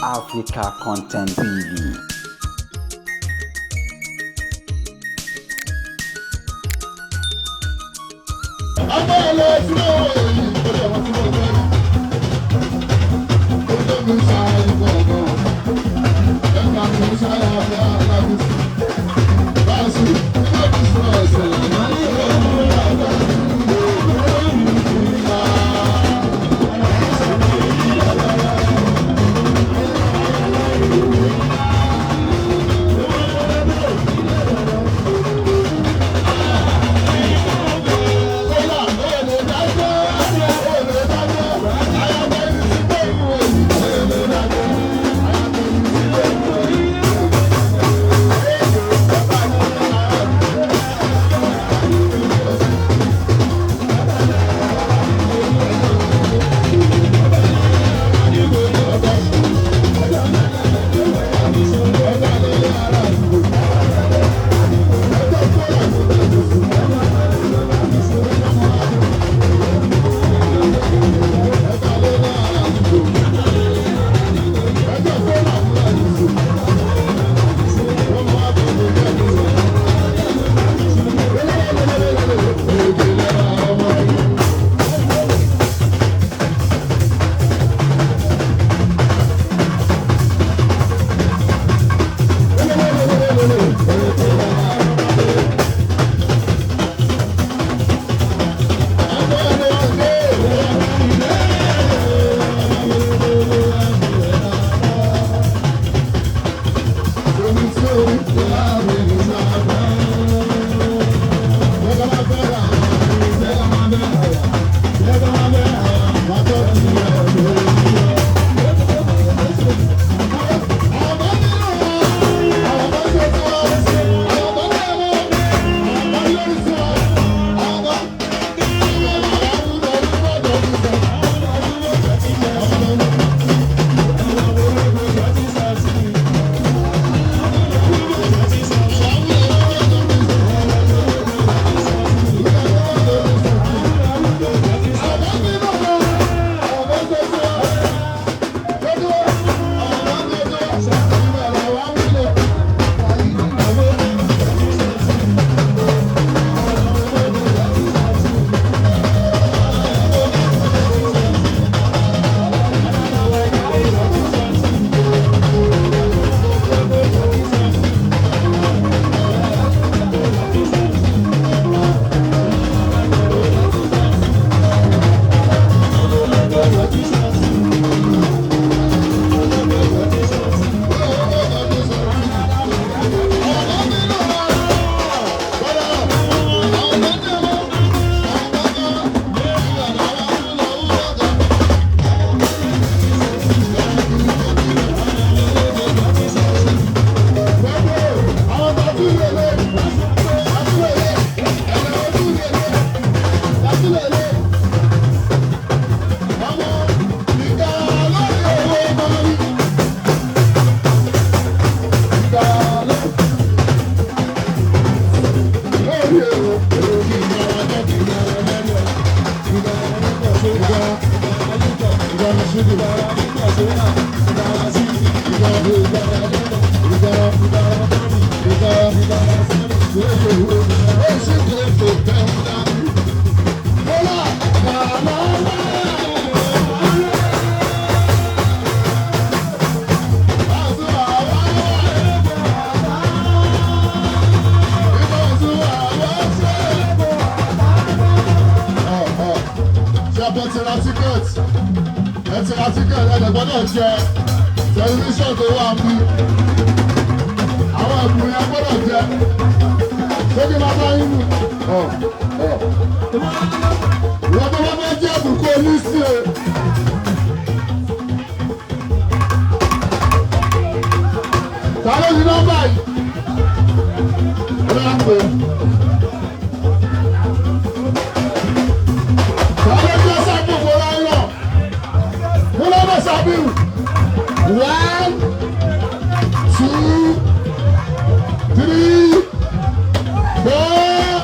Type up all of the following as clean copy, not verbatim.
Africa Content TV. Tẹlifíṣàn tó wà mú àwọn ẹ̀bùn yẹn gbọ́dọ̀ jẹ ṣé kí n máa bá yín mú. Ìwọ́n tó bá fẹ́ jẹ́ ẹ̀bùn kó o ní sí o. Ta ló ní nọ́mbà yìí? Ó dáa pé. Ta ló jẹ́ sábò kó láyọ̀? Mo lọ́dọ̀ Sábìrù. 1, 2, 3, 4.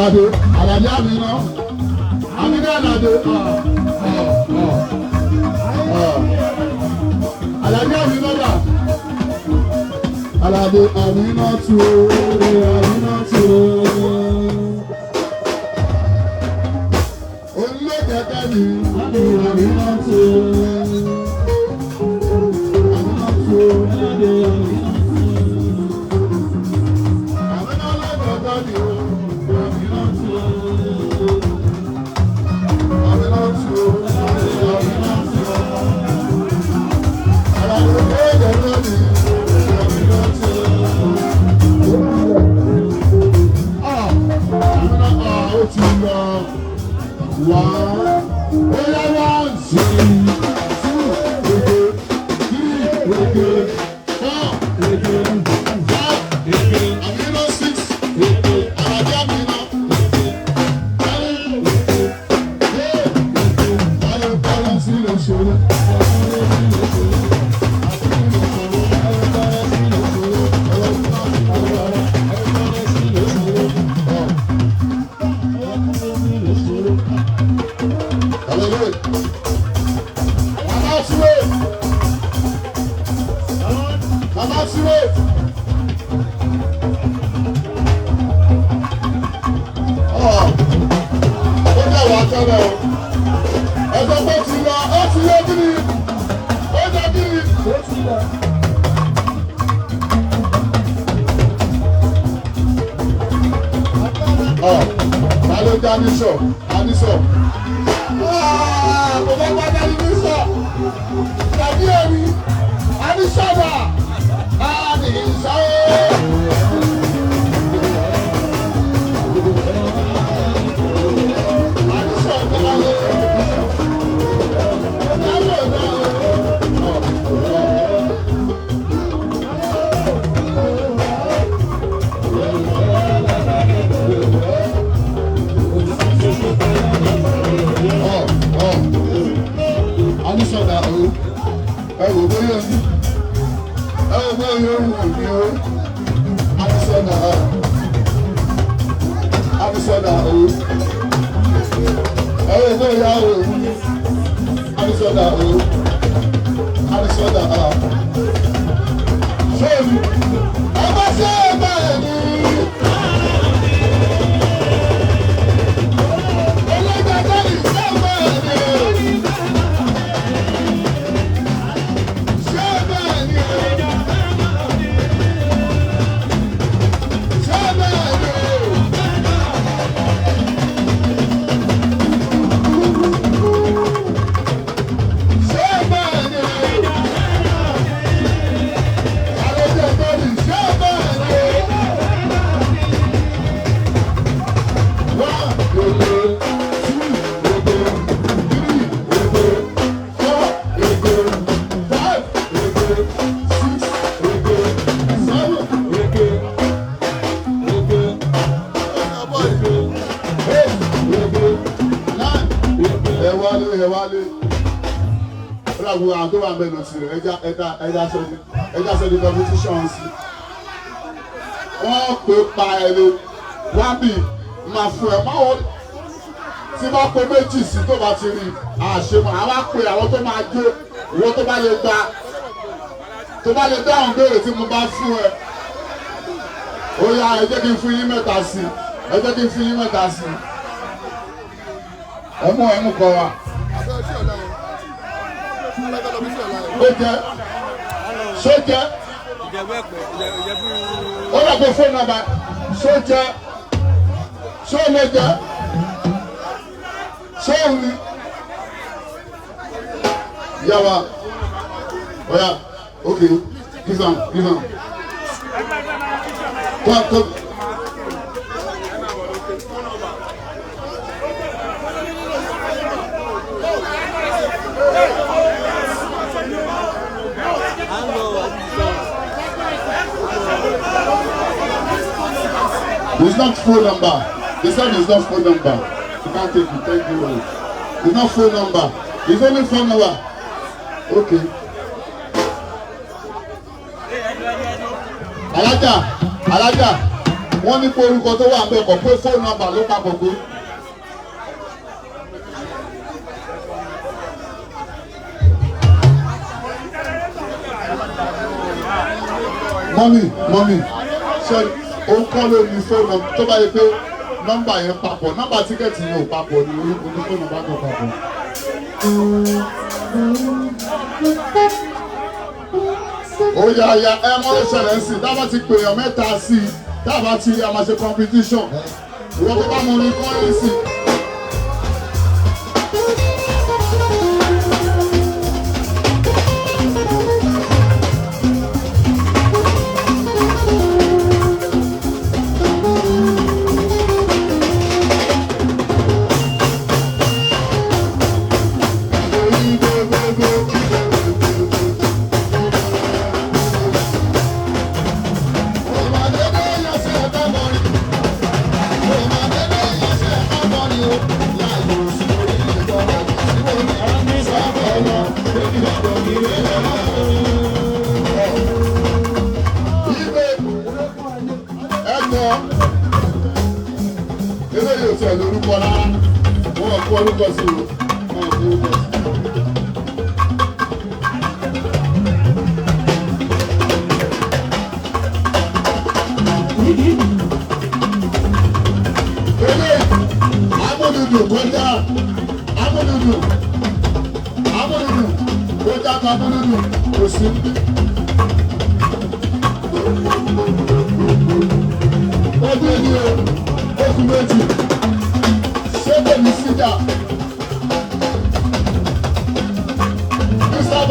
Alade, Alade Amina, Amina Alade, Alade Amina da, Alade Amina too, Amina too. Only kẹ̀kẹ́ ni, Amina too, Amina too, Alade Amina. Ẹja sọ di competition sí. Wọ́n pè pa ẹ̀rọ wábì máa fún ẹ máa wọ́n tí bá pè méjì sí tó bá ti rí àṣemọ̀ àwa pè àwọn tó máa jó ìwọ tó bá lè gba tó bá lè dáhùn béèrè tí mo bá fún ẹ. Ó yá ẹ jẹ́ kí n fún yín mẹ́ta sí ẹ jẹ́ kí n fún yín mẹ́ta sí. Ẹmú kọ wa. Ó jẹ́ sójẹ́ ó dàgbé fóònù nàbà sójẹ́ sóòlẹ́jẹ́ sóòlì yàrá ọ̀yà ok give am. Come. It's not phone number. They said it's not phone number. You can't take it. Thank you. It's not phone number. It's only phone number. Okay. Alaja. wọ́n ní pé orúkọ tó wà ń bẹ̀ kọ̀ pé fóònù nọ́mbà ló papọ̀ pé. mọ́mì ṣe òun kọ́ ló ní fóònù tó bá yẹ pé nọ́mbà yẹn papọ̀ nọ́mbà tíkẹ́ẹ̀tì yẹn ò papọ̀ ní orúkọ ní fóònù bá tó papọ̀. ó yá ẹ mọ́ ìṣẹ̀lẹ̀ sí i dábàá ti pè èèyàn mẹ́ta sí i dábàá ti a máa ṣe competition ìwọ́n tó bá mọ orin kọ́ ẹ̀ sí i. eléyìí ò tẹ̀ lórúkọ rárá wọ́n kó orúkọ sí i wọ́n kó orúkọ sí i. eléyìí amúdùdù kọjá amúdùdù kọjá kan amúdùdù kò sí. ọdún ẹni o oṣù méjì ṣébè ní sídà Mr.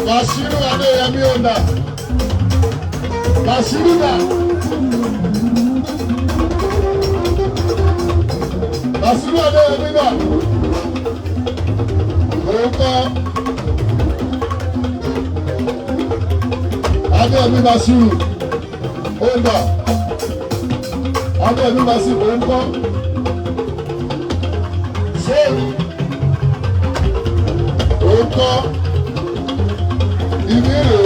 Bashiru Adéyẹmí ọ̀nà Bashiru nà Bashiru Adéyẹmí nà orúkọ. Adéyẹmí Bashiru ọ̀nà Adéyẹmí Bashiru orúkọ. ṣé orúkọ ìbéèrè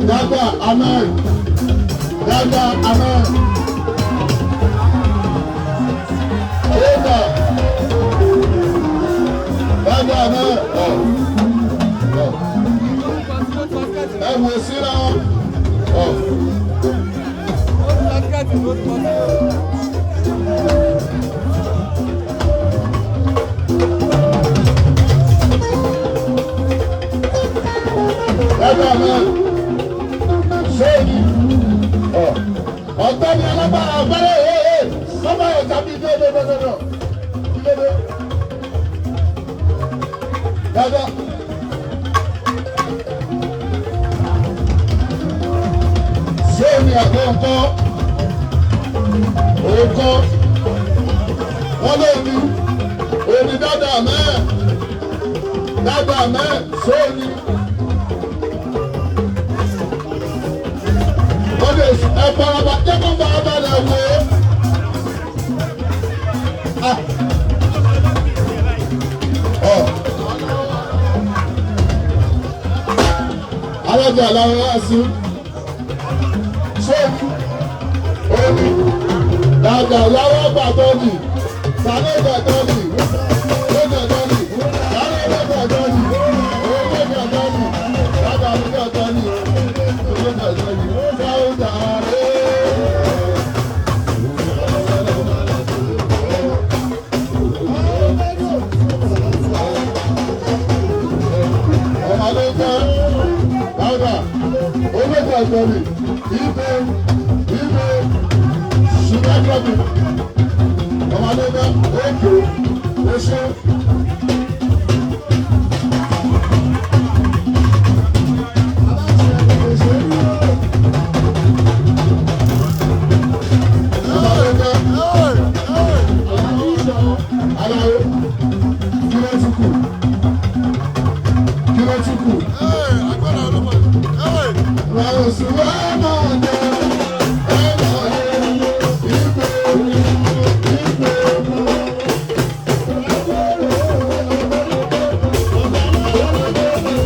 dada amen ọ̀nà dada amen ẹ wò síra ọ̀gbẹ́ni alábàárà ọ̀gbẹ́rẹ́ sọ́mọ́ ẹ̀ tàbí dọ́dọ́dọ́dọ́ kílódé dáadáa. ṣé omi àgbẹ̀ ńkọ́ òǹkọ́ wọ́n lé omi dáadáa mẹ́ẹ̀ ṣé omi. ẹ faraba jẹ́ kó faraba lẹ̀ wò ó. alájà làwọn wá sí ṣé omi dàgbà yàwó gbàgbọ́nì sàlẹ̀ gbàgbọ́nì ló gbàgbọ́nì sàlẹ̀ gbàgbọ́nì owó gbàgbọ́nì dàgbà gbàgbọ́nì owó gbàgbọ́nì sáwùdà rẹ̀. ọmọlẹ́gbẹ́ dàgbà owó gbàgbọ́nì ibẹ̀ ṣùgbọ́n ọmọlẹ́gbẹ́ òkè oṣù.